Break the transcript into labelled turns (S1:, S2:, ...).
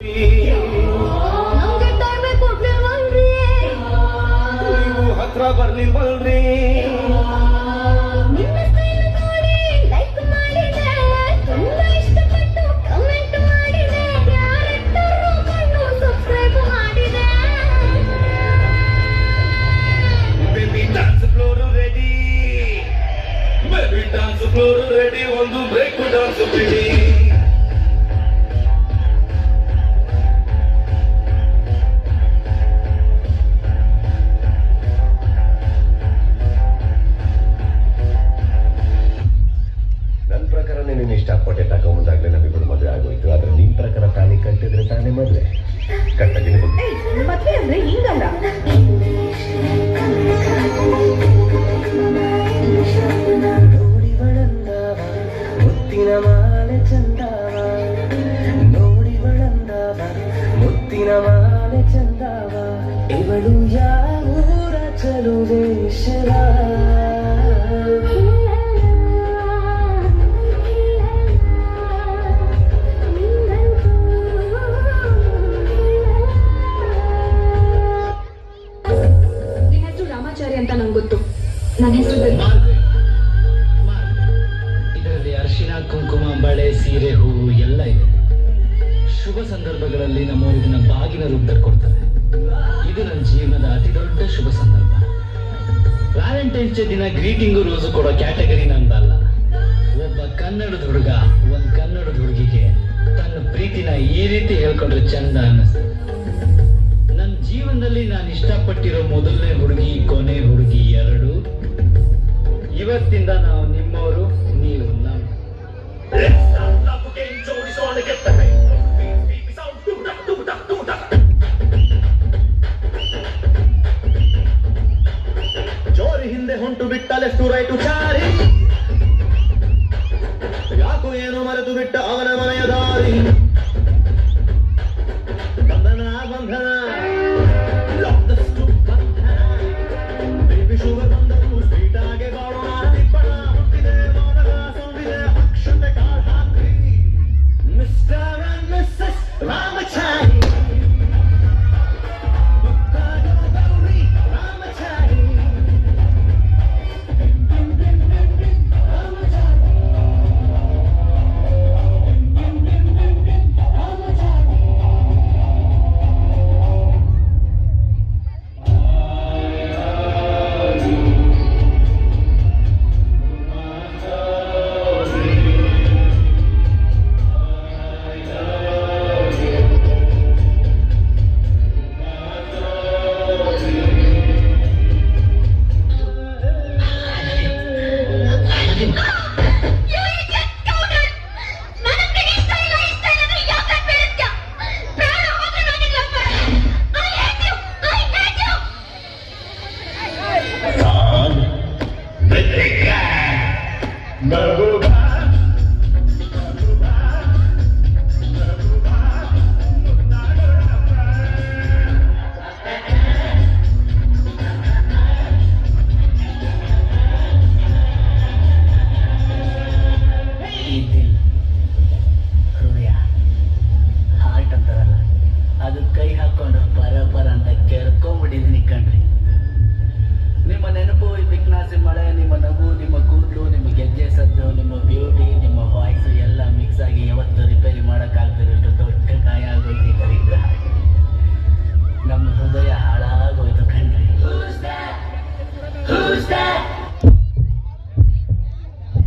S1: ನಮ್ಗೆ ಟೈಮ್ ಕೊಡ್ಲಿಲ್ವಲ್ರಿ,
S2: ನೀವು ಹತ್ರ ಬರ್ಲಿಲ್ವಲ್ರಿ,
S1: ನಿಮ್ಮ ಸ್ಟೈಲ್ ನೋಡಿ ಲೈಕ್ ಮಾಡಿದೆ, ತುಂಬಾ ಇಷ್ಟಪಟ್ಟು ಕಮೆಂಟ್ ಮಾಡಿದೆ, ಯಾರೆತ್ತರೂ ಕಣ್ಣು ಸಬ್ಸ್ಕ್ರೈಬ್ ಮಾಡಿದೆ.
S2: Baby dance floor ready, baby dance floor ready, ಒಂದು ಬ್ರೇಕ್ ಡಾನ್ಸ್ ಬಿಡಿ.
S3: ನನ್ನ ಪ್ರಕಾರ ನೀನು ಇಷ್ಟಪಟ್ಟೆ ತಗೊಂಬಂದಾಗಲೇ ನಮ್ಮಿಬ್ಬರು ಮದುವೆ ಆಗೋಯ್ತು. ಆದ್ರೆ ನಿನ್ ಪ್ರಕಾರ ತಾಳಿ ಕಟ್ಟಿದ್ರೆ ತಾನೇ ಮದುವೆ ಕಟ್ಟದಿನ
S1: ಮದ್ವೆ ಅಂದ್ರೆ ಹಿಂಗಲ್ಲ.
S4: ನೋಡಿ ಬಳಂದವ ಮುತ್ತಿನ ಮಾಲೆ ಚಂದವ, ನೋಡಿ ಬಳಂದವ ಮುತ್ತಿನ ಮಾಲೆ ಚಂದವ, ಇವಳು ಯಾವೂರ ಚಲುವೇಶ್ವರ.
S1: ನಿನ್ನ ಹೆಸರು ರಾಮಾಚಾರಿ ಅಂತ ನಂಗೆ ಗೊತ್ತು. ನನ್ನ ಹೆಸರು
S5: ಇದರಲ್ಲಿ ಅರಿಶಿನ, ಕುಂಕುಮ, ಬಳೆ, ಸೀರೆ, ಹೂವು ಎಲ್ಲ ಇದೆ. ಶುಭ ಸಂದರ್ಭಗಳಲ್ಲಿ ನಮ್ಮವರು ಇದನ್ನ ಬಾಗಿನ ರೂಪದಲ್ಲಿ ಕೊಡ್ತಾರೆ. ಇದು ನನ್ನ ಜೀವನದ ಅತಿ ದೊಡ್ಡ ಶುಭ ಸಂದರ್ಭ. ವ್ಯಾಲೆಂಟೈನ್ಸ್ ಡೇ ದಿನ ಗ್ರೀಟಿಂಗು ರೋಸು ಕೊಡೋ ಕ್ಯಾಟಗರಿ ನಂದಲ್ಲ. ಒಬ್ಬ ಕನ್ನಡದ ಹುಡುಗ ಒಂದ್ ಕನ್ನಡದ ಹುಡುಗಿಗೆ ತನ್ನ ಪ್ರೀತಿನ ಈ ರೀತಿ ಹೇಳ್ಕೊಂಡ್ರೆ ಚಂದ ಅನ್ನಿಸ್ತು. ನನ್ನ ಜೀವನದಲ್ಲಿ ನಾನು ಇಷ್ಟಪಟ್ಟಿರೋ ಮೊದಲನೇ ಹುಡುಗಿ, ಕೊನೆ ಹುಡುಗಿ ಎರಡು. ಇವತ್ತಿಂದ ನಾವು ನಿಮ್ಮವರು, ನೀವು ನಮ್ಮ
S2: ಜೋಡಿಸೋಣ ಗೆತ್ತರೆ